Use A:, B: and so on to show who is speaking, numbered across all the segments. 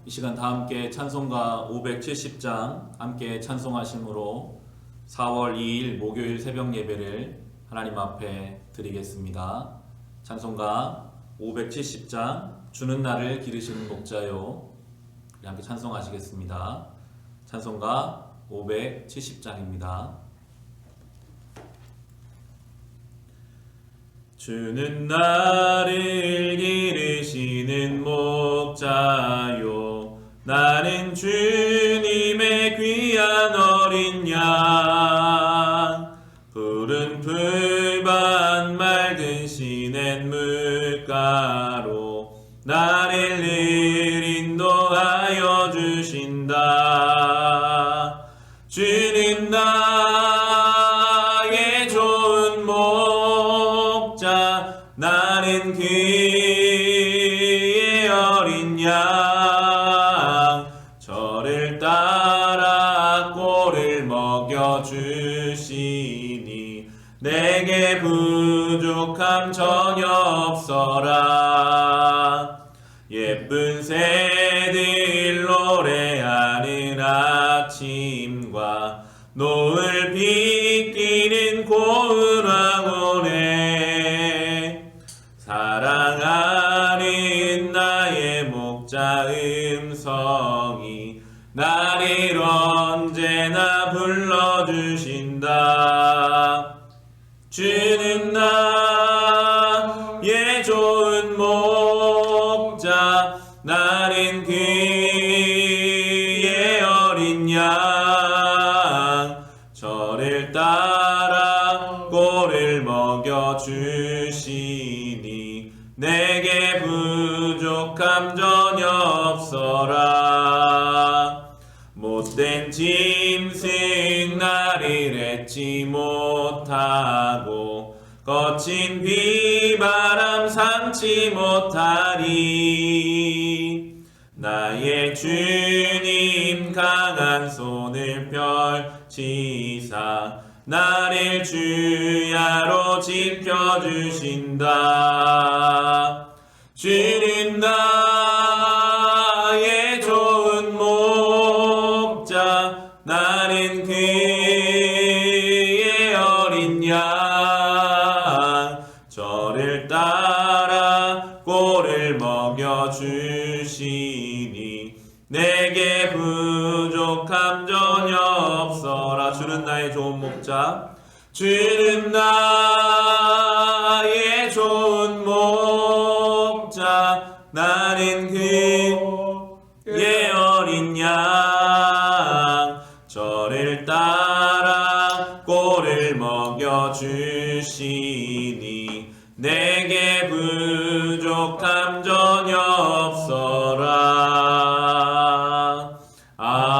A: 이 시간 다 함께 찬송가 570장 함께 찬송하심으로 4월 2일 목요일 새벽 예배를 하나님 앞에 드리겠습니다. 찬송가 570장 주는 나를 기르시는 목자요. 우리 함께 찬송하시겠습니다. 찬송가 570장입니다. 주는 나를 기르시는 목자요, 나는 주님의 귀한 어린 양. 푸른 풀밭 맑은 시냇 물가로 나를 늘 인도하여 주신다. 주는 나의 좋은 목자, 나는 그의 어린 양. 저를 따라 꼴을 먹여주시니 내게 부족함 전혀 없어라. 예쁜 새들 노래하는 아침과 노을 비끼는 고운 황혼에 사랑하는 나의 목자 음성이 나를 언제나 불러주신다. 주는 나의 좋은 목자, 나는 그의 어린 양. 저를 따라 꼴을 먹여주시니 내게 부족함 전혀 없어라. 못된 짐승 나를 엣지 못하고 거친 비바람 삼지 못하리. 나의 주님 강한 손을 펼치사 나를 주야로 지켜주신다. 주는 나의 좋은 목자, 나는 그의 어린 양. 저를 따라 꼴을 먹여주시니 내게 부족함 전혀 없어라. 주는 나의 좋은 목자, 주는 나의 좋은 목자, 나는 그의 어린 양. 저를 따라 꼴을 먹여주시니 내게 부족함 전혀 없어라. 아멘.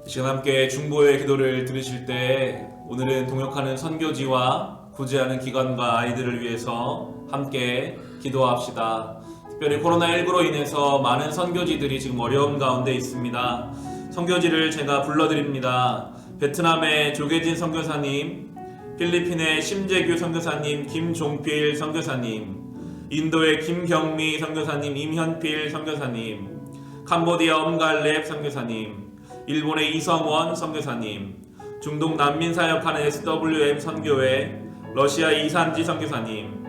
A: 이 시간 함께 중보의 기도를 들으실 때 오늘은 동역하는 선교지와 구제하는 기관과 아이들을 위해서 함께 기도합시다. 특별히 코로나19로 인해서 많은 선교지들이 지금 어려움 가운데 있습니다. 선교지를 제가 불러드립니다. 베트남의 조계진 선교사님, 필리핀의 심재규 선교사님, 김종필 선교사님, 인도의 김경미 선교사님, 임현필 선교사님, 캄보디아 엄갈렙 선교사님, 일본의 이성원 선교사님, 중동 난민 사역하는 SWM 선교회, 러시아 이산지 선교사님,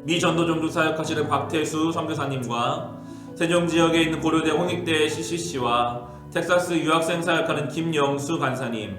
A: 미 전도종주 사역하시는 박태수 선교사님과 세종 지역에 있는 고려대 홍익대 CCC와 텍사스 유학생 사역하는 김영수 간사님,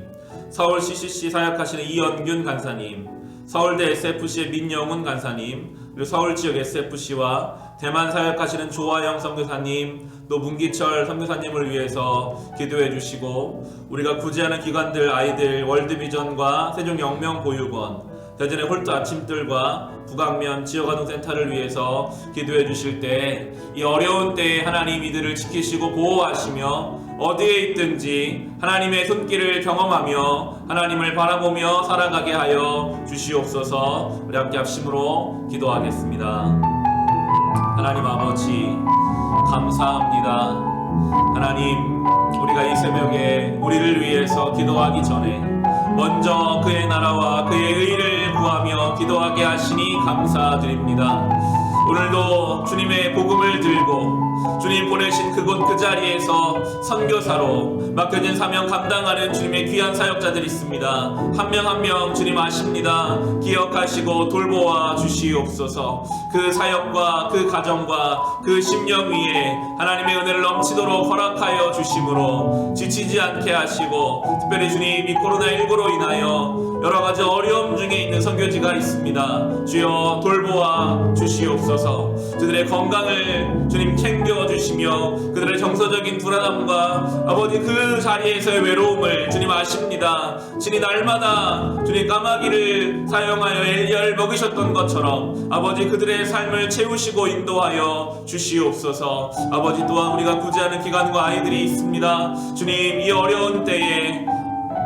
A: 서울 CCC 사역하시는 이연균 간사님, 서울대 SFC의 민영훈 간사님, 그리고 서울 지역 SFC와 대만 사역하시는 조화영 선교사님, 또 문기철 선교사님을 위해서 기도해 주시고, 우리가 구제하는 기관들 아이들 월드비전과 세종영명보육원, 대전의 홀트 아침들과 북악면 지역아동센터를 위해서 기도해 주실 때 이 어려운 때에 하나님 이들을 지키시고 보호하시며 어디에 있든지 하나님의 손길을 경험하며 하나님을 바라보며 살아가게 하여 주시옵소서. 우리 함께 합심으로 기도하겠습니다. 하나님 아버지 감사합니다. 하나님, 우리가 이 새벽에 우리를 위해서 기도하기 전에 먼저 그의 나라와 그의 의를 구하며 기도하게 하시니 감사드립니다. 오늘도 주님의 복음을 들고 주님 보내신 그곳 그 자리에서 선교사로 맡겨진 사명 감당하는 주님의 귀한 사역자들이 있습니다. 한 명 한 명 주님 아십니다. 기억하시고 돌보아 주시옵소서. 그 사역과 그 가정과 그 심령 위에 하나님의 은혜를 넘치도록 허락하여 주심으로 지치지 않게 하시고, 특별히 주님 이 코로나19로 인하여 여러가지 어려움 중에 있는 선교지가 있습니다. 주여 돌보아 주시옵소서. 그들의 건강을 주님 챙겨주시며 그들의 정서적인 불안함과 아버지 그 자리에서의 외로움을 주님 아십니다. 친히 날마다 주님 까마귀를 사용하여 엘리야를 먹이셨던 것처럼 아버지 그들의 삶을 채우시고 인도하여 주시옵소서. 아버지 또한 우리가 구제하는 기관과 아이들이 있습니다. 주님 이 어려운 때에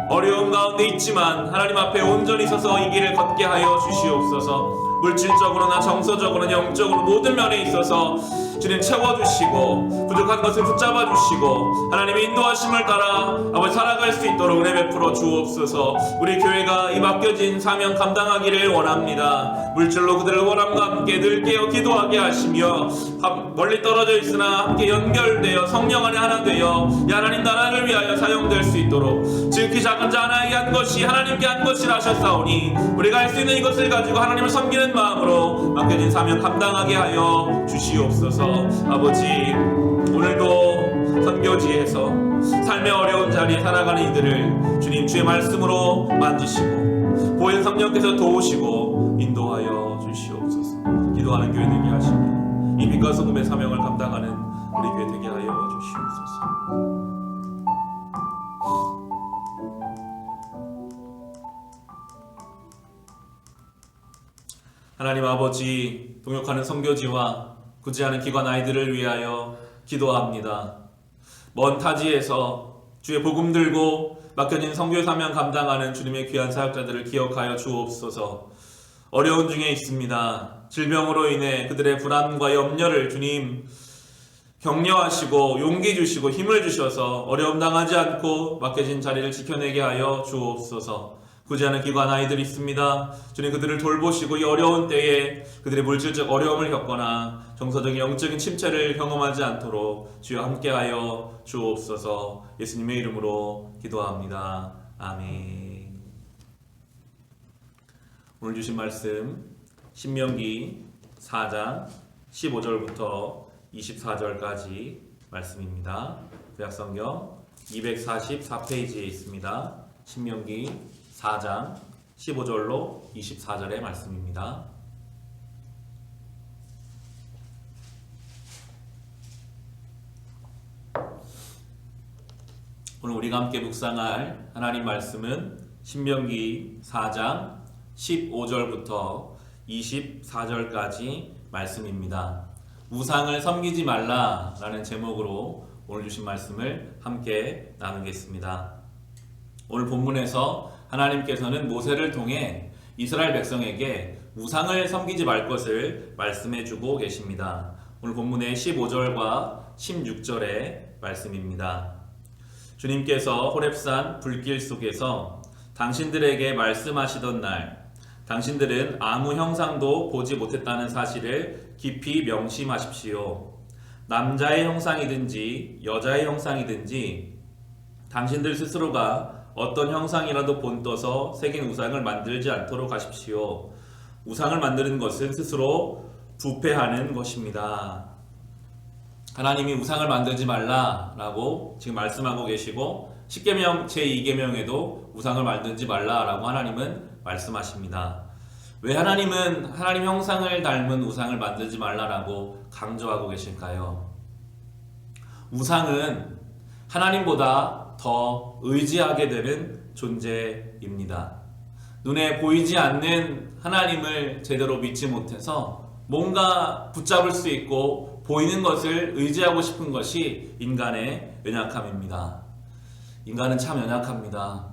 A: 어려움 가운데 있지만 하나님 앞에 온전히 서서 이 길을 걷게 하여 주시옵소서. 물질적으로나 정서적으로나 영적으로 모든 면에 있어서 주님 채워주시고 부족한 것을 붙잡아주시고 하나님의 인도하심을 따라 아버지 살아갈 수 있도록 은혜 베풀어 주옵소서. 우리 교회가 이 맡겨진 사명 감당하기를 원합니다. 물질로 그들을 원함과 함께 늘 깨어 기도하게 하시며 멀리 떨어져 있으나 함께 연결되어 성령 안에 하나 되어 이 하나님 나라를 위하여 사용될 수 있도록 지극히 작은 자 하나에게 한 것이 하나님께 한 것이라 하셨사오니 우리가 할 수 있는 이것을 가지고 하나님을 섬기는 마음으로 맡겨진 사명 감당하게 하여 주시옵소서. 아버지 오늘도 선교지에서 삶의 어려운 자리에 살아가는 이들을 주님 주의 말씀으로 만지시고 보혜사 성령께서 도우시고 인도하여 주시옵소서. 기도하는 교회 되게 하시고 이 빛과 소금의 사명을 감당하는 우리 교회 되게 하여 주시옵소서. 하나님 아버지, 동역하는 선교지와 구제하는 기관 아이들을 위하여 기도합니다. 먼 타지에서 주의 복음 들고 맡겨진 선교 사명 감당하는 주님의 귀한 사역자들을 기억하여 주옵소서. 어려운 중에 있습니다. 질병으로 인해 그들의 불안과 염려를 주님 격려하시고 용기 주시고 힘을 주셔서 어려움 당하지 않고 맡겨진 자리를 지켜내게 하여 주옵소서. 구제하는 기관 아이들이 있습니다. 주님 그들을 돌보시고 이 어려운 때에 그들의 물질적 어려움을 겪거나 정서적인 영적인 침체를 경험하지 않도록 주여 함께하여 주옵소서. 예수님의 이름으로 기도합니다. 아멘. 오늘 주신 말씀 신명기 4장 15절부터 24절까지 말씀입니다. 구약성경 244페이지에 있습니다. 신명기 4장 15절로 24절의 말씀입니다. 오늘 우리가 함께 묵상할 하나님 말씀은 신명기 4장 15절부터 24절까지 말씀입니다. 우상을 섬기지 말라라는 제목으로 오늘 주신 말씀을 함께 나누겠습니다. 오늘 본문에서 하나님께서는 모세를 통해 이스라엘 백성에게 우상을 섬기지 말 것을 말씀해 주고 계십니다. 오늘 본문의 15절과 16절의 말씀입니다. 주님께서 호렙산 불길 속에서 당신들에게 말씀하시던 날 당신들은 아무 형상도 보지 못했다는 사실을 깊이 명심하십시오. 남자의 형상이든지 여자의 형상이든지 당신들 스스로가 어떤 형상이라도 본떠서 새긴 우상을 만들지 않도록 하십시오. 우상을 만드는 것은 스스로 부패하는 것입니다. 하나님이 우상을 만들지 말라라고 지금 말씀하고 계시고 10계명 제2계명에도 우상을 만들지 말라라고 하나님은 말씀하십니다. 왜 하나님은 하나님 형상을 닮은 우상을 만들지 말라라고 강조하고 계실까요? 우상은 하나님보다 더 의지하게 되는 존재입니다. 눈에 보이지 않는 하나님을 제대로 믿지 못해서 뭔가 붙잡을 수 있고 보이는 것을 의지하고 싶은 것이 인간의 연약함입니다. 인간은 참 연약합니다.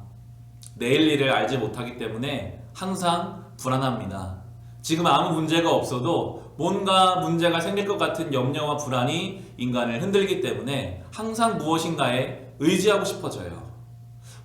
A: 내일 일을 알지 못하기 때문에 항상 불안합니다. 지금 아무 문제가 없어도 뭔가 문제가 생길 것 같은 염려와 불안이 인간을 흔들기 때문에 항상 무엇인가에 의지하고 싶어져요.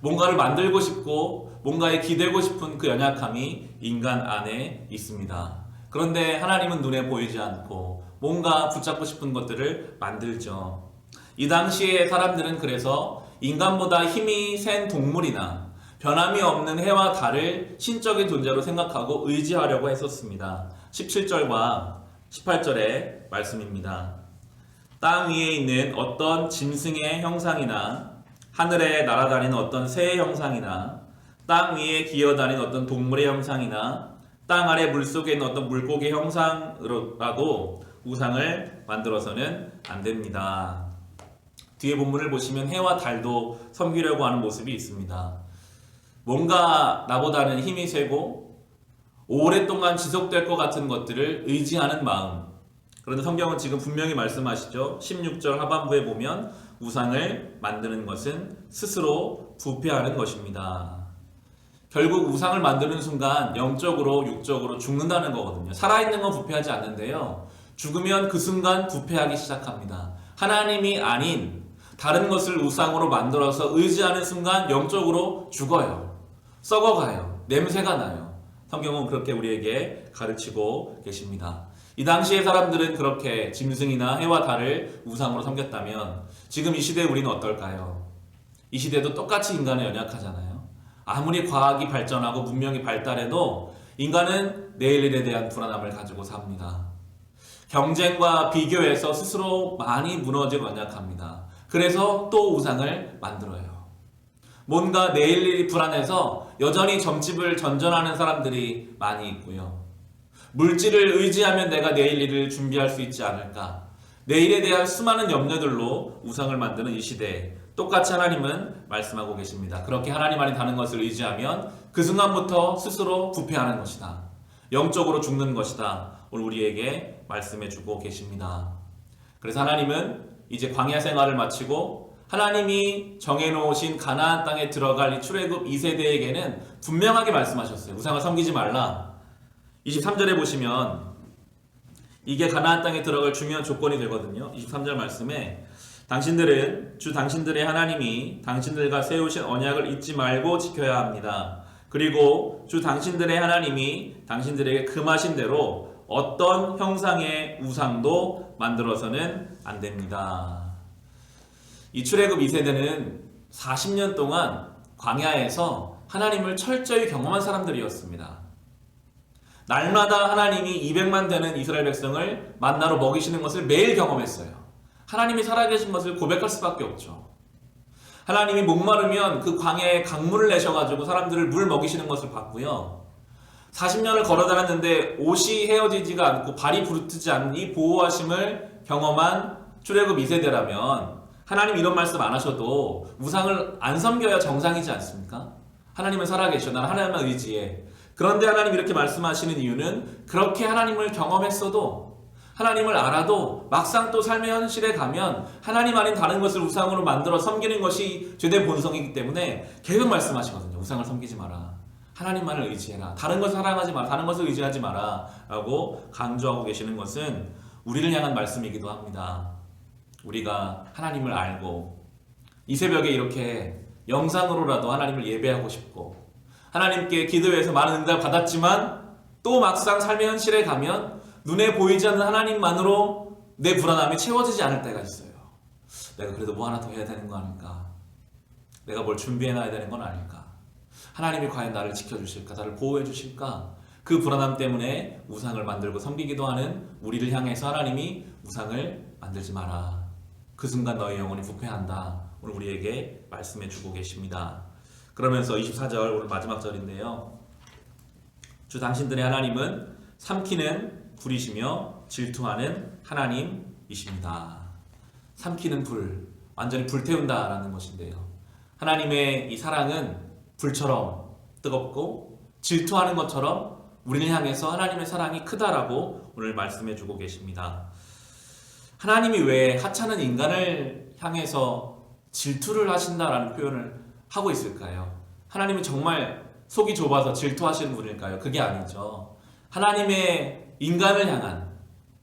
A: 뭔가를 만들고 싶고 뭔가에 기대고 싶은 그 연약함이 인간 안에 있습니다. 그런데 하나님은 눈에 보이지 않고 뭔가 붙잡고 싶은 것들을 만들죠. 이 당시에 사람들은 그래서 인간보다 힘이 센 동물이나 변함이 없는 해와 달을 신적인 존재로 생각하고 의지하려고 했었습니다. 17절과 18절의 말씀입니다. 땅 위에 있는 어떤 짐승의 형상이나 하늘에 날아다니는 어떤 새의 형상이나 땅 위에 기어다니는 어떤 동물의 형상이나 땅 아래 물속에 있는 어떤 물고기 형상으로라도 우상을 만들어서는 안 됩니다. 뒤에 본문을 보시면 해와 달도 섬기려고 하는 모습이 있습니다. 뭔가 나보다는 힘이 세고 오랫동안 지속될 것 같은 것들을 의지하는 마음. 그런데 성경은 지금 분명히 말씀하시죠. 16절 하반부에 보면 우상을 만드는 것은 스스로 부패하는 것입니다. 결국 우상을 만드는 순간 영적으로 육적으로 죽는다는 거거든요. 살아있는 건 부패하지 않는데요. 죽으면 그 순간 부패하기 시작합니다. 하나님이 아닌 다른 것을 우상으로 만들어서 의지하는 순간 영적으로 죽어요. 썩어가요. 냄새가 나요. 성경은 그렇게 우리에게 가르치고 계십니다. 이 당시의 사람들은 그렇게 짐승이나 해와 달을 우상으로 섬겼다면 지금 이 시대에 우리는 어떨까요? 이 시대도 똑같이 인간은 연약하잖아요. 아무리 과학이 발전하고 문명이 발달해도 인간은 내일 일에 대한 불안함을 가지고 삽니다. 경쟁과 비교에서 스스로 많이 무너지고 연약합니다. 그래서 또 우상을 만들어요. 뭔가 내일 일이 불안해서 여전히 점집을 전전하는 사람들이 많이 있고요. 물질을 의지하면 내가 내일 일을 준비할 수 있지 않을까. 내일에 대한 수많은 염려들로 우상을 만드는 이 시대에 똑같이 하나님은 말씀하고 계십니다. 그렇게 하나님 아닌 다른 것을 의지하면 그 순간부터 스스로 부패하는 것이다. 영적으로 죽는 것이다. 오늘 우리에게 말씀해 주고 계십니다. 그래서 하나님은 이제 광야 생활을 마치고 하나님이 정해놓으신 가나안 땅에 들어갈 이 출애굽 2세대에게는 분명하게 말씀하셨어요. 우상을 섬기지 말라. 23절에 보시면 이게 가나안 땅에 들어갈 중요한 조건이 되거든요. 23절 말씀에 당신들은 주 당신들의 하나님이 당신들과 세우신 언약을 잊지 말고 지켜야 합니다. 그리고 주 당신들의 하나님이 당신들에게 금하신 대로 어떤 형상의 우상도 만들어서는 안 됩니다. 이 출애굽 2세대는 40년 동안 광야에서 하나님을 철저히 경험한 사람들이었습니다. 날마다 하나님이 200만 되는 이스라엘 백성을 만나러 먹이시는 것을 매일 경험했어요. 하나님이 살아계신 것을 고백할 수밖에 없죠. 하나님이 목마르면 그 광야에 강물을 내셔가지고 사람들을 물 먹이시는 것을 봤고요. 40년을 걸어다녔는데 옷이 헤어지지가 않고 발이 부르트지 않는 이 보호하심을 경험한 출애굽 2세대라면 하나님 이런 말씀 안 하셔도 우상을 안 섬겨야 정상이지 않습니까? 하나님은 살아계셔. 나는 하나님만 의지해. 그런데 하나님 이렇게 말씀하시는 이유는 그렇게 하나님을 경험했어도 하나님을 알아도 막상 또 삶의 현실에 가면 하나님 아닌 다른 것을 우상으로 만들어 섬기는 것이 죄된 본성이기 때문에 계속 말씀하시거든요. 우상을 섬기지 마라. 하나님만을 의지해라. 다른 것을 사랑하지 마라. 다른 것을 의지하지 마라. 라고 강조하고 계시는 것은 우리를 향한 말씀이기도 합니다. 우리가 하나님을 알고 이 새벽에 이렇게 영상으로라도 하나님을 예배하고 싶고 하나님께 기도해서 많은 응답을 받았지만 또 막상 삶의 현실에 가면 눈에 보이지 않는 하나님만으로 내 불안함이 채워지지 않을 때가 있어요. 내가 그래도 뭐 하나 더 해야 되는 거 아닐까? 내가 뭘 준비해놔야 되는 건 아닐까? 하나님이 과연 나를 지켜주실까? 나를 보호해 주실까? 그 불안함 때문에 우상을 만들고 섬기기도 하는 우리를 향해서 하나님이 우상을 만들지 마라. 그 순간 너의 영혼이 부패한다. 오늘 우리에게 말씀해 주고 계십니다. 그러면서 24절 오늘 마지막 절인데요. 주 당신들의 하나님은 삼키는 불이시며 질투하는 하나님이십니다. 삼키는 불, 완전히 불태운다라는 것인데요. 하나님의 이 사랑은 불처럼 뜨겁고 질투하는 것처럼 우리를 향해서 하나님의 사랑이 크다라고 오늘 말씀해 주고 계십니다. 하나님이 왜 하찮은 인간을 향해서 질투를 하신다라는 표현을 하고 있을까요? 하나님은 정말 속이 좁아서 질투하시는 분일까요? 그게 아니죠. 하나님의 인간을 향한,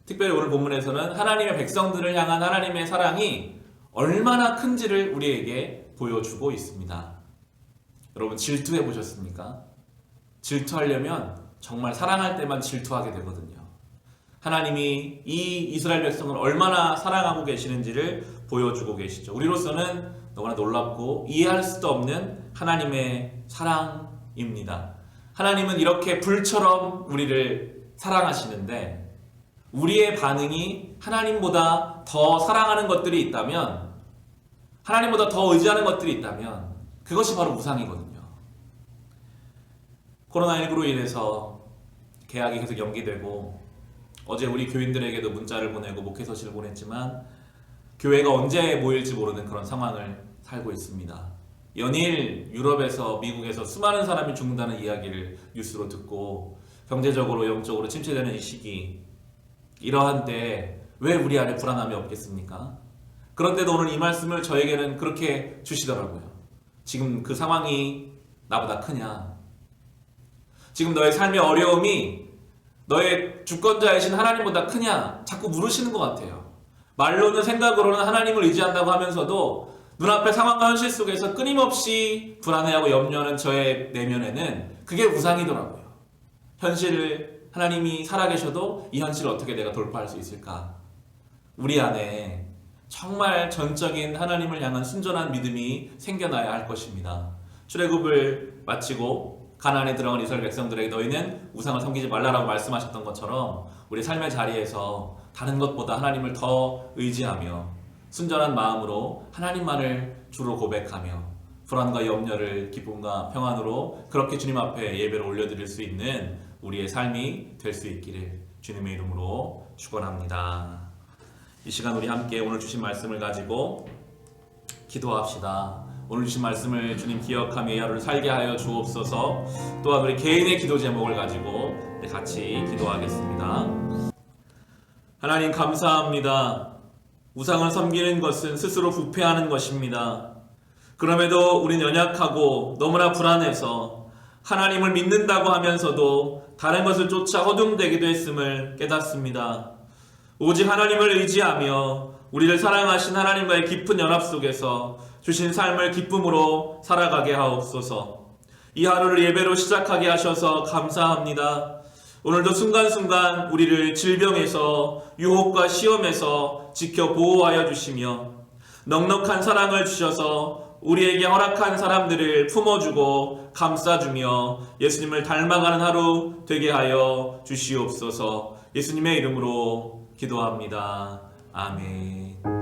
A: 특별히 오늘 본문에서는 하나님의 백성들을 향한 하나님의 사랑이 얼마나 큰지를 우리에게 보여주고 있습니다. 여러분 질투해 보셨습니까? 질투하려면 정말 사랑할 때만 질투하게 되거든요. 하나님이 이 이스라엘 백성을 얼마나 사랑하고 계시는지를 보여주고 계시죠. 우리로서는 너무나 놀랍고 이해할 수도 없는 하나님의 사랑입니다. 하나님은 이렇게 불처럼 우리를 사랑하시는데 우리의 반응이 하나님보다 더 사랑하는 것들이 있다면, 하나님보다 더 의지하는 것들이 있다면 그것이 바로 우상이거든요. 코로나19로 인해서 개학이 계속 연기되고, 어제 우리 교인들에게도 문자를 보내고 목회서신을 보냈지만 교회가 언제 모일지 모르는 그런 상황을 살고 있습니다. 연일 유럽에서 미국에서 수많은 사람이 죽는다는 이야기를 뉴스로 듣고 경제적으로 영적으로 침체되는 이 시기, 이러한 때 왜 우리 안에 불안함이 없겠습니까? 그런데도 오늘 이 말씀을 저에게는 그렇게 주시더라고요. 지금 그 상황이 나보다 크냐? 지금 너의 삶의 어려움이 너의 주권자이신 하나님보다 크냐? 자꾸 물으시는 것 같아요. 말로는, 생각으로는 하나님을 의지한다고 하면서도 눈앞의 상황과 현실 속에서 끊임없이 불안해하고 염려하는 저의 내면에는 그게 우상이더라고요. 현실을, 하나님이 살아계셔도 이 현실을 어떻게 내가 돌파할 수 있을까? 우리 안에 정말 전적인 하나님을 향한 순전한 믿음이 생겨나야 할 것입니다. 출애굽을 마치고 가나안에 들어간 이스라엘 백성들에게 너희는 우상을 섬기지 말라라고 말씀하셨던 것처럼 우리 삶의 자리에서 다른 것보다 하나님을 더 의지하며 순전한 마음으로 하나님만을 주로 고백하며 불안과 염려를 기쁨과 평안으로 그렇게 주님 앞에 예배를 올려드릴 수 있는 우리의 삶이 될 수 있기를 주님의 이름으로 축원합니다. 이 시간 우리 함께 오늘 주신 말씀을 가지고 기도합시다. 오늘 주신 말씀을 주님 기억하며 이 하루를 살게 하여 주옵소서. 또한 우리 개인의 기도 제목을 가지고 같이 기도하겠습니다. 하나님 감사합니다. 우상을 섬기는 것은 스스로 부패하는 것입니다. 그럼에도 우린 연약하고 너무나 불안해서 하나님을 믿는다고 하면서도 다른 것을 쫓아 허둥대기도 했음을 깨닫습니다. 오직 하나님을 의지하며 우리를 사랑하신 하나님과의 깊은 연합 속에서 주신 삶을 기쁨으로 살아가게 하옵소서. 이 하루를 예배로 시작하게 하셔서 감사합니다. 오늘도 순간순간 우리를 질병에서 유혹과 시험에서 지켜 보호하여 주시며 넉넉한 사랑을 주셔서 우리에게 허락한 사람들을 품어주고 감싸주며 예수님을 닮아가는 하루 되게 하여 주시옵소서. 예수님의 이름으로 기도합니다. 아멘.